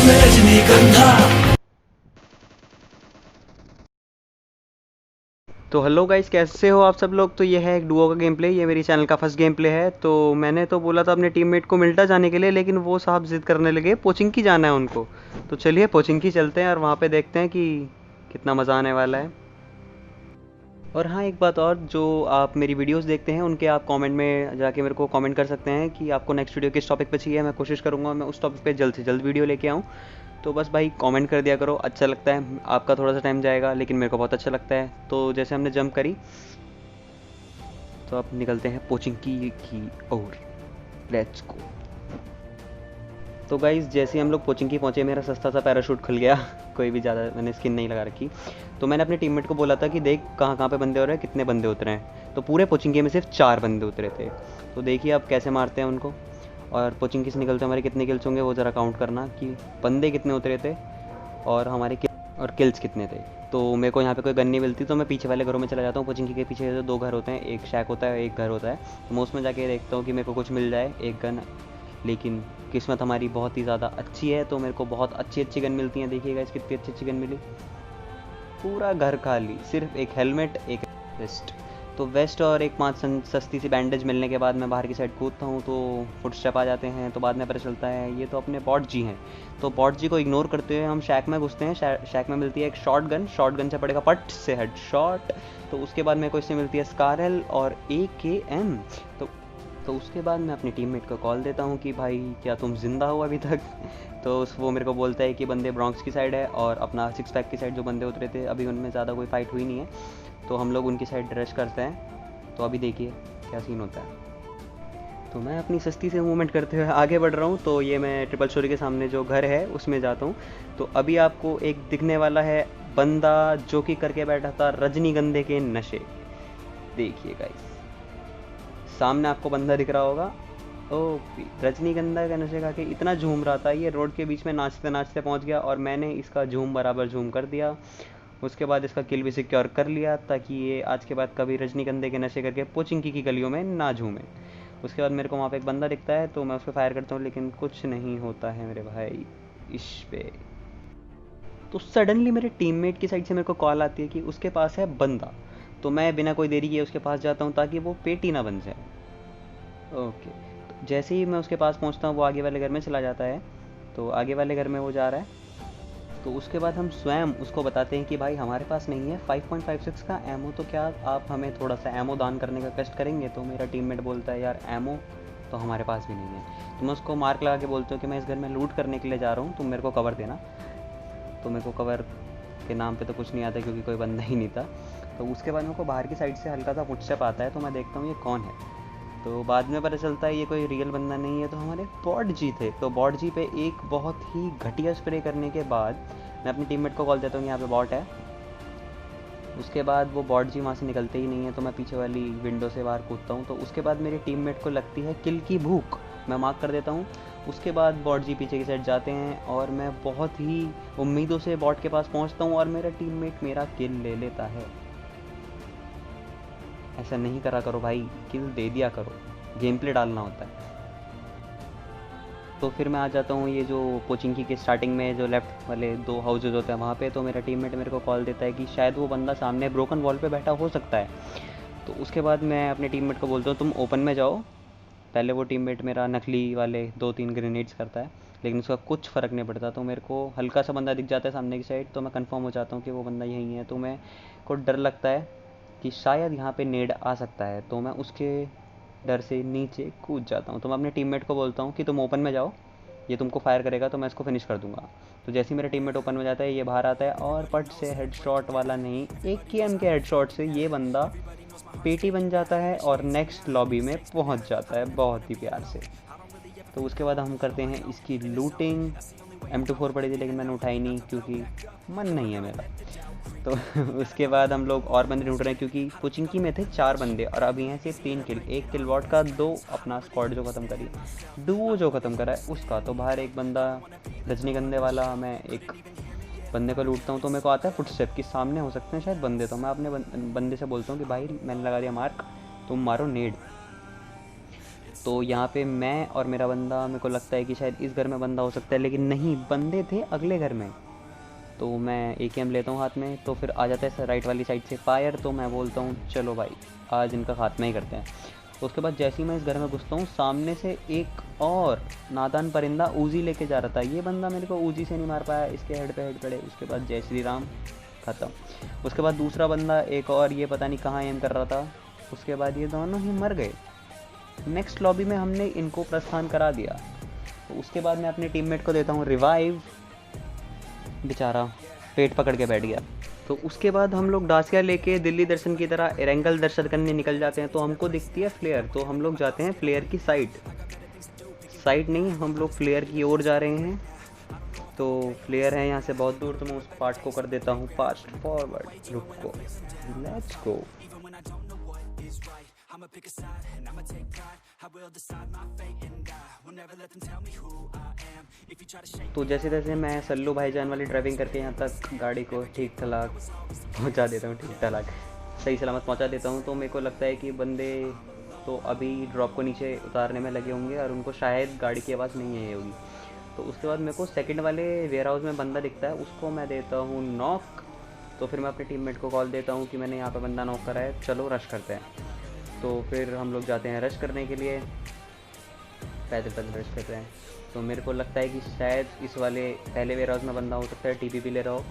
तो hello guys, कैसे हो आप सब लोग। तो ये है एक डुओ का गेम प्ले। ये मेरी चैनल का फर्स्ट गेम प्ले है। तो मैंने तो बोला था अपने टीममेट को मिल्टा जाने के लिए, लेकिन वो साहब जिद करने लगे पोचिंकी जाना है उनको। तो चलिए पोचिंकी चलते हैं और वहाँ पे देखते हैं कि कितना मज़ा आने वाला है। और हाँ, एक बात और, जो आप मेरी वीडियोस देखते हैं उनके आप कमेंट में जाके मेरे को कमेंट कर सकते हैं कि आपको नेक्स्ट वीडियो किस टॉपिक पे चाहिए। मैं कोशिश करूँगा मैं उस टॉपिक पे जल्द से जल्द वीडियो लेके आऊँ। तो बस भाई कमेंट कर दिया करो, अच्छा लगता है। आपका थोड़ा सा टाइम जाएगा लेकिन मेरे को बहुत अच्छा लगता है। तो जैसे हमने जंप करी, तो अब निकलते हैं पोचिंकी की ओर। Let's go. तो गाइज़ जैसे ही हम लोग पोचिंकी पहुँचे, मेरा सस्ता सा पैराशूट खुल गया। कोई भी ज़्यादा मैंने स्किन नहीं लगा रखी। तो मैंने अपने टीममेट को बोला था कि देख कहाँ कहाँ पे बंदे हो रहे हैं, कितने बंदे उतरे हैं। तो पूरे पोचिंकी में सिर्फ 4 बंदे उतरे थे। तो देखिए अब कैसे मारते हैं उनको। और पोचिंकी से निकलते हमारे कितने किल्स होंगे वो ज़रा काउंट करना कि बंदे कितने उतरे थे और हमारे और किल्स कितने थे। तो मेरे को यहाँ पे कोई गन नहीं मिलती, तो मैं पीछे वाले घरों में चला जाता हूँ। पोचिंकी के पीछे जो 2 घर होते हैं, एक शैक होता है एक घर होता है। तो मैं उसमें जाके देखता हूँ कि मेरे को कुछ मिल जाए, एक गन। लेकिन किस्मत हमारी बहुत ही ज़्यादा अच्छी है, तो मेरे को बहुत अच्छी अच्छी गन मिलती हैं। देखिएगा इस कितनी अच्छी अच्छी गन मिली। पूरा घर खाली, सिर्फ एक हेलमेट, एक वेस्ट। तो वेस्ट और एक 5 सस्ती सी बैंडेज मिलने के बाद मैं बाहर की साइड कूदता हूँ, तो फुटस्टेप आ जाते हैं। तो बाद में पता चलता है ये तो अपने बॉट जी हैं। तो बॉट जी को इग्नोर करते हुए हम शैक में घुसते हैं। शैक में मिलती है एक शॉट गन से पड़ेगा पट से हेड शॉट। तो उसके बाद मेरे को इससे मिलती है स्कारल और AKM। तो उसके बाद मैं अपनी टीममेट को कॉल देता हूँ कि भाई क्या तुम ज़िंदा हो अभी तक। तो वो मेरे को बोलता है कि बंदे ब्रॉन्क्स की साइड है और अपना 6 पैक की साइड जो बंदे उतरे थे अभी उनमें ज़्यादा कोई फाइट हुई नहीं है। तो हम लोग उनकी साइड रश करते हैं। तो अभी देखिए क्या सीन होता है। तो मैं अपनी सस्ती से मूवमेंट करते हुए आगे बढ़ रहा हूँ। तो ये मैं ट्रिपल स्टोरी के सामने जो घर है उसमें जाता हूँ। तो अभी आपको एक दिखने वाला है बंदा जो कि करके बैठा था रजनीगंधे के नशे। देखिए गाइस, सामने आपको बंदा दिख रहा होगा। ओ, रजनीगंधा का नशे खा के इतना झूम रहा था, ये रोड के बीच में नाचते नाचते पहुंच गया और मैंने इसका झूम बराबर झूम कर दिया। उसके बाद इसका किल भी सिक्योर कर लिया ताकि ये आज के बाद कभी रजनीगंधे के नशे करके पोचिंकी की गलियों में ना झूमे। उसके बाद मेरे को वहाँ पे एक बंदा दिखता है, तो मैं उस पर फायर करता हूँ लेकिन कुछ नहीं होता है मेरे भाई इस पे। तो सडनली मेरे टीममेट की साइड से मेरे को कॉल आती है कि उसके पास है बंदा। तो मैं बिना कोई देरी किए उसके पास जाता हूँ ताकि वो पेटी ना बन जाए। ओके, तो जैसे ही मैं उसके पास पहुंचता हूँ वो आगे वाले घर में चला जाता है। तो आगे वाले घर में वो जा रहा है। तो उसके बाद हम स्वयं उसको बताते हैं कि भाई हमारे पास नहीं है 5.56 का एमो, तो क्या आप हमें थोड़ा सा एमो दान करने का कष्ट करेंगे। तो मेरा टीममेट बोलता है यार एमो तो हमारे पास भी नहीं है। तो मैं उसको मार्क लगा के बोलता हूँ कि मैं इस घर में लूट करने के लिए जा रहा हूँ, तुम मेरे को कवर देना। तो मेरे को कवर के नाम पे तो कुछ नहीं आता क्योंकि कोई बंदा ही नहीं था। तो उसके बाद मेरे को बाहर की साइड से हल्का सा फुटस्टेप आता है। तो मैं देखता हूँ ये कौन है। तो बाद में पता चलता है ये कोई रियल बंदा नहीं है, तो हमारे बॉट जी थे। तो बॉट जी पे एक बहुत ही घटिया स्प्रे करने के बाद मैं अपने टीममेट को कॉल देता हूँ यहाँ पे बॉट है। उसके बाद वो बॉट जी वहाँ से निकलते ही नहीं है, तो मैं पीछे वाली विंडो से बाहर कूदता हूँ। तो उसके बाद मेरे टीममेट को लगती है किल की भूख, मैं मार्क कर देता हूँ। उसके बाद बॉट जी पीछे की साइड जाते हैं और मैं बहुत ही उम्मीदों से बॉट के पास पहुँचता हूँ और मेरा टीममेट मेरा किल ले लेता है। ऐसा नहीं करा करो भाई, किल दे दिया करो, गेम प्ले डालना होता है। तो फिर मैं आ जाता हूँ ये जो पोचिंकी के स्टार्टिंग में जो लेफ्ट वाले 2 हाउसेज होते हैं वहाँ पे। तो मेरा टीममेट मेरे को कॉल देता है कि शायद वो बंदा सामने ब्रोकन वॉल पे बैठा हो सकता है। तो उसके बाद मैं अपने टीममेट को बोलता हूँ तुम ओपन में जाओ। पहले वो टीममेट मेरा नकली वाले 2-3 ग्रेनेड्स करता है लेकिन उसका कुछ फ़र्क नहीं पड़ता। तो मेरे को हल्का सा बंदा दिख जाता है सामने की साइड, तो मैं कंफर्म हो जाता हूँ कि वो बंदा यहीं है। तो मैं को डर लगता है कि शायद यहाँ पे नेड आ सकता है, तो मैं उसके डर से नीचे कूद जाता हूँ। तो मैं अपने टीममेट को बोलता हूँ कि तुम ओपन में जाओ, ये तुमको फायर करेगा तो मैं इसको फिनिश कर दूंगा। तो जैसे ही मेरा टीममेट ओपन में जाता है ये बाहर आता है और पट से हेडशॉट वाला नहीं, AKM के हेडशॉट से ये बंदा पेटी बन जाता है और नेक्स्ट लॉबी में पहुंच जाता है बहुत ही प्यार से। तो उसके बाद हम करते हैं इसकी लूटिंग। M24 पड़ी थी लेकिन मैंने उठाई नहीं क्योंकि मन नहीं है मेरा। तो उसके बाद हम लोग और बंदे ढूंढ रहे हैं क्योंकि कोचिंकी में थे 4 बंदे और अभी हैं सिर्फ 3 किल, 1 किल वॉट का, 2 अपना स्क्वाड जो ख़त्म करी, डुओ जो ख़त्म करा है उसका। तो बाहर एक बंदा रजनीगंधे वाला, मैं एक बंदे को लूटता हूँ। तो मेरे को आता है फुटस्टेप कि सामने हो सकते हैं शायद बंदे। तो मैं अपने बंदे से बोलता हूँ कि भाई मैंने लगा दिया मार्क, तुम मारो नेड। तो यहाँ पे मैं और मेरा बंदा, मेरे को लगता है कि शायद इस घर में बंदा हो सकता है, लेकिन नहीं, बंदे थे अगले घर में। तो मैं AKM लेता हूँ हाथ में, तो फिर आ जाता है राइट वाली साइड से फायर। तो मैं बोलता हूँ चलो भाई आज इनका खात्मा ही करते हैं। उसके बाद जैसे ही मैं इस घर में घुसता हूँ, सामने से एक और नादान परिंदा ऊजी लेके जा रहा था। ये बंदा मेरे को ऊजी से नहीं मार पाया, इसके हेड पे हेड पड़े। उसके बाद जय श्री राम, ख़त्म। उसके बाद दूसरा बंदा एक और, ये पता नहीं कहाँ एम कर रहा था। उसके बाद ये दोनों ही मर गए। नेक्स्ट लॉबी में हमने इनको प्रस्थान करा दिया। तो उसके बाद मैं अपने टीममेट को देता हूँ रिवाइव। बेचारा पेट पकड़ के बैठ गया। तो उसके बाद हम लोग डासिया लेके दिल्ली दर्शन की तरह एरेंगल दर्शन करने निकल जाते हैं। तो हमको दिखती है फ्लेयर, तो हम लोग जाते हैं फ्लेयर की साइड नहीं, हम लोग फ्लेयर की ओर जा रहे हैं। तो फ्लेयर है यहाँ से बहुत दूर, तो मैं उस पार्ट को कर देता हूँ फास्ट फॉरवर्ड। रुको, लेट्स गो। तो जैसे जैसे मैं सल्लू भाईजान वाली ड्राइविंग करके यहाँ तक गाड़ी को ठीक ठाक पहुँचा देता हूँ, ठीक ठाक सही सलामत पहुँचा देता हूँ। तो मेरे को लगता है कि बंदे तो अभी ड्रॉप को नीचे उतारने में लगे होंगे और उनको शायद गाड़ी की आवाज़ नहीं आई होगी। तो उसके बाद मेरे को सेकंड वाले वेयर हाउस में बंदा दिखता है, उसको मैं देता हूँ नॉक। तो फिर मैं अपने टीममेट को कॉल देता हूँ कि मैंने यहाँ पे बंदा नॉक करा है, चलो रश करते हैं। तो फिर हम लोग जाते हैं रश करने के लिए, पैदल पैदल रश करते हैं। तो मेरे को लगता है कि शायद इस वाले पहले वेयर हाउस में बंदा हो सकता है, TP ले रहा हो,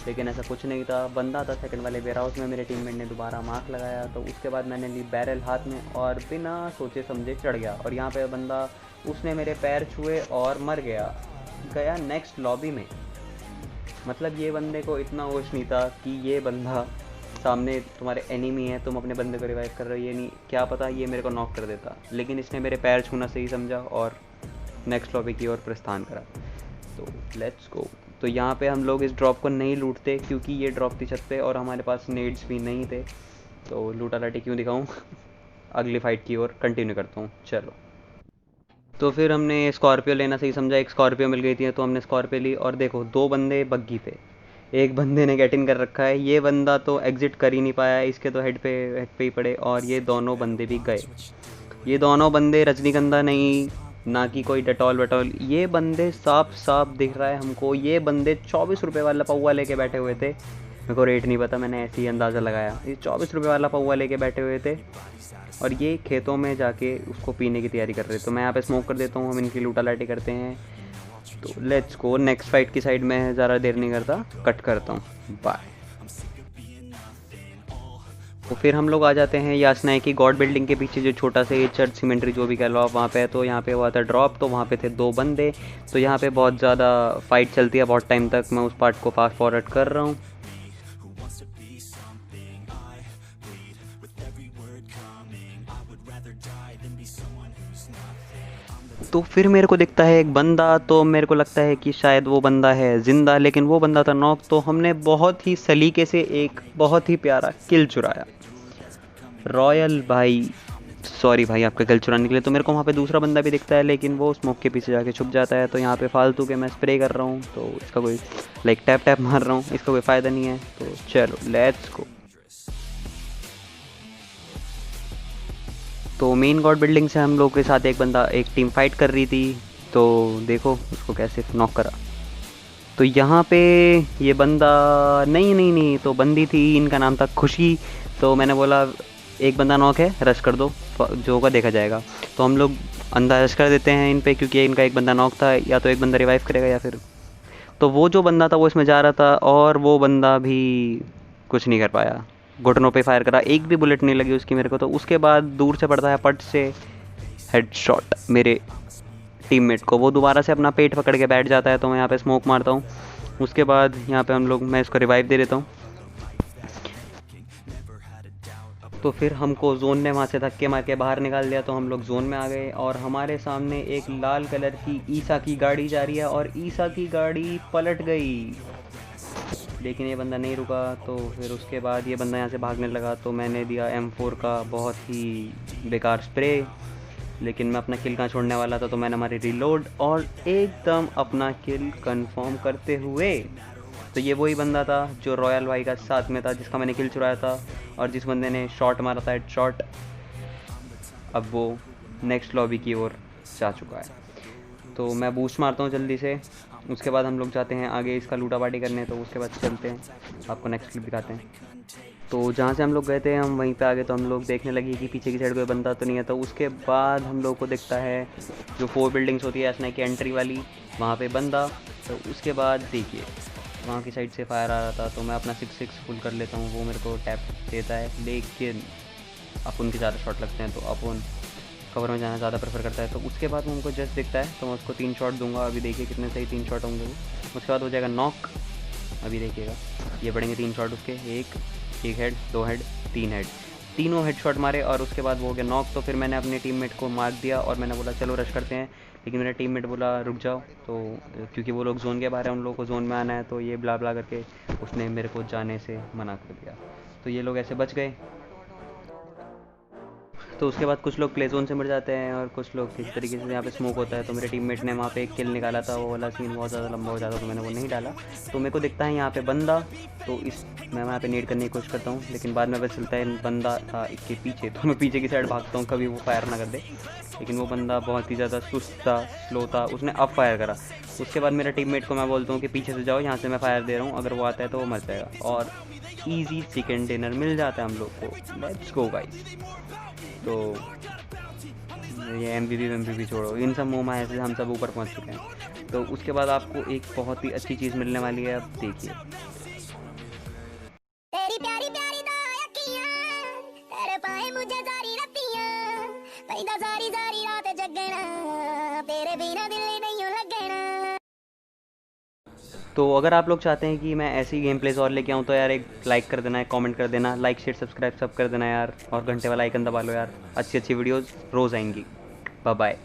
लेकिन ऐसा कुछ नहीं था। बंदा था सेकंड वाले वेयर हाउस में। मेरे टीममेट ने दोबारा मार्क लगाया। तो उसके बाद मैंने ली बैरल हाथ में और बिना सोचे समझे चढ़ गया। और यहाँ पे बंदा, उसने मेरे पैर छुए और मर गया नेक्स्ट लॉबी में। मतलब ये बंदे को इतना होश नहीं था कि ये बंदा सामने तुम्हारे एनिमी है, तुम अपने बंदे को रिवाइव कर रहे हो। ये नहीं, क्या पता ये मेरे को नॉक कर देता, लेकिन इसने मेरे पैर छूना सही समझा और नेक्स्ट लॉबी की ओर प्रस्थान करा। तो लेट्स गो। तो यहाँ पे हम लोग इस ड्रॉप को नहीं लूटते क्योंकि ये ड्रॉप थी छत पे और हमारे पास नेड्स भी नहीं थे। तो लूटा लाटी क्यों दिखाऊँ अगली फाइट की ओर कंटिन्यू करता हूँ, चलो। तो फिर हमने स्कॉर्पियो लेना सही समझा, एक स्कॉर्पियो मिल गई थी तो हमने स्कॉर्पियो ली। और देखो, दो बंदे बग्गी पे, एक बंदे ने गेट इन कर रखा है। ये बंदा तो एग्जिट कर ही नहीं पाया, इसके तो हेड पे ही पड़े। और ये दोनों बंदे भी गए। ये दोनों बंदे रजनीगंधा नहीं, ना कि कोई डेटॉल वेटॉल, ये बंदे साफ साफ दिख रहा है हमको, ये बंदे 24 रुपये वाला पौवा लेके बैठे हुए थे। मेरे को रेट नहीं पता, मैंने ऐसे ही अंदाज़ा लगाया। ये 24 रुपये वाला पौवा लेके बैठे हुए थे और ये खेतों में जाके उसको पीने की तैयारी कर रहे थे। तो मैं यहाँ पे स्मोक कर देता हूँ, हम इनकी लूटा लाटी करते हैं। तो लेट्स गो नेक्स्ट फाइट की साइड में। ज़्यादा देर नहीं करता, कट करता हूँ, बाय। तो फिर हम लोग आ जाते हैं यासना की गॉड बिल्डिंग के पीछे, जो छोटा सा ये चर्च सीमेंट्री जो भी कह लो आप, वहाँ पे। तो यहाँ पे हुआ था ड्रॉप, तो वहाँ पे थे दो बंदे। तो यहाँ पे बहुत ज़्यादा फाइट चलती है बहुत टाइम तक। मैं उस पार्ट को फास्ट फॉरवर्ड कर रहा हूँ। तो फिर मेरे को दिखता है एक बंदा, तो मेरे को लगता है कि शायद वो बंदा है जिंदा, लेकिन वो बंदा था नॉक। तो हमने बहुत ही सलीके से एक बहुत ही प्यारा किल चुराया। रॉयल भाई, सॉरी भाई आपका किल चुराने के लिए। तो मेरे को वहाँ पे दूसरा बंदा भी दिखता है, लेकिन वो स्मोक के पीछे जाके छुप जाता है। तो यहाँ पे फालतू के मैं स्प्रे कर रहा हूँ, तो इसका कोई लाइक टैप टैप मार रहा हूँ, इसका कोई फ़ायदा नहीं है। तो चलो लेट्स गो। तो मेन गॉड बिल्डिंग से हम लोग के साथ एक टीम फाइट कर रही थी। तो देखो उसको कैसे नॉक करा। तो यहाँ पे ये बंदा, नहीं, तो बंदी थी, इनका नाम था खुशी। तो मैंने बोला एक बंदा नॉक है, रश कर दो, जो होगा देखा जाएगा। तो हम लोग अंदर रश कर देते हैं इन पे, क्योंकि इनका एक बंदा नॉक था, या तो एक बंदा रिवाइव करेगा या फिर। तो वो जो बंदा था वो इसमें जा रहा था और वो बंदा भी कुछ नहीं कर पाया, घुटनों पे फायर करा, एक भी बुलेट नहीं लगी उसकी मेरे को। तो उसके बाद दूर से पड़ता है पट से हेडशॉट मेरे टीममेट को, वो दोबारा से अपना पेट पकड़ के बैठ जाता है। तो मैं यहाँ पे स्मोक मारता हूँ। उसके बाद यहाँ पे मैं इसको रिवाइव दे देता हूँ। तो फिर हमको जोन ने वहाँ से धक्के मार के बाहर निकाल दिया। तो हम लोग जोन में आ गए और हमारे सामने एक लाल कलर की ईसा की गाड़ी जा रही है और ईसा की गाड़ी पलट गई, लेकिन ये बंदा नहीं रुका। तो फिर उसके बाद ये बंदा यहाँ से भागने लगा। तो मैंने दिया M4 का बहुत ही बेकार स्प्रे, लेकिन मैं अपना किल कहाँ छोड़ने वाला था। तो मैंने हमारी रिलोड और एकदम अपना किल कंफर्म करते हुए। तो ये वही बंदा था जो रॉयल भाई का साथ में था, जिसका मैंने किल चुराया था और जिस बंदे ने शॉट मारा था हेड शॉट। अब वो नेक्स्ट लॉबी की ओर जा चुका है। तो मैं बूस्ट मारता हूँ जल्दी से, उसके बाद हम लोग जाते हैं आगे इसका लूटा पार्टी करने। तो उसके बाद चलते हैं, आपको नेक्स्ट क्लिप दिखाते हैं। तो जहाँ से हम लोग गए थे हम वहीं पे आगे, तो हम लोग देखने लगे कि पीछे की साइड कोई बंदा तो नहीं है। तो उसके बाद हम लोग को दिखता है जो 4 बिल्डिंग्स होती है एसनाई की एंट्री वाली, वहाँ पे बंदा। तो उसके बाद देखिए वहाँ की साइड से फायर आ रहा था, तो मैं अपना 6-6 फुल कर लेता हूँ, वो मेरे को टैप देता है। लेकिन अपन के ज़्यादा शॉट लगते हैं तो अपन कवर में जाना ज़्यादा प्रेफर करता है। तो उसके बाद वो हमको जस्ट दिखता है, तो मैं उसको 3 शॉट दूंगा। अभी देखिए कितने सही 3 शॉट होंगे वो। उसके बाद हो जाएगा नॉक। अभी देखिएगा ये पड़ेंगे 3 शॉट उसके, एक हेड, 2 हेड, 3 हेड, तीनों हेड शॉट मारे। और उसके बाद वो हो गया नॉक। तो फिर मैंने अपने टीममेट को मार्क दिया और मैंने बोला चलो रश करते हैं, लेकिन मेरा टीममेट बोला रुक जाओ। तो क्योंकि वो लोग जोन के बाहर हैं, उन लोगों को जोन में आना है, तो ये ब्ला ब्ला करके उसने मेरे को जाने से मना कर दिया। तो ये लोग ऐसे बच गए। तो उसके बाद कुछ लोग प्ले जोन से मर जाते हैं और कुछ लोग किसी तरीके से यहाँ पे स्मोक होता है। तो मेरे टीममेट ने वहाँ पे एक किल निकाला था, वो वाला सीन बहुत ज़्यादा लंबा हो जाता, तो मैंने वो नहीं डाला। तो मेरे को दिखता है यहाँ पे बंदा, तो मैं वहाँ पे नेट करने की कोशिश करता हूँ, लेकिन बाद में पता चलता है बंदा था इसके पीछे। तो मैं पीछे की साइड भागता हूँ, कभी वो फायर ना कर दे। लेकिन वो बंदा बहुत ही ज़्यादा सुस्त था, स्लो था, उसने अब फायर करा। उसके बाद मेरे टीममेट को मैं बोलता हूँ कि पीछे से जाओ, यहाँ से मैं फायर दे रहा हूँ, अगर वो आता है तो वो मर जाएगा। और ईजी चिकन डिनर मिल जाता है हम लोग को। Let's go guys. तो ये MVP छोड़ो, इन सब मोह माया से हम सब ऊपर पहुंच चुके हैं। तो उसके बाद आपको एक बहुत ही अच्छी चीज़ मिलने वाली है, अब देखिए। तेरी प्यारी प्यारी तेरे पाए मुझे जारी रतियां, पैदा सारी सारी रात जगना, तेरे बिना दिल नहीं लगना। तो अगर आप लोग चाहते हैं कि मैं ऐसी गेम प्लेस और लेके आऊँ, तो यार एक लाइक कर देना, एक कमेंट कर देना, लाइक शेयर सब्सक्राइब सब कर देना यार, और घंटे वाला आइकन दबा लो यार। अच्छी अच्छी वीडियोस रोज़ आएंगी। Bye bye.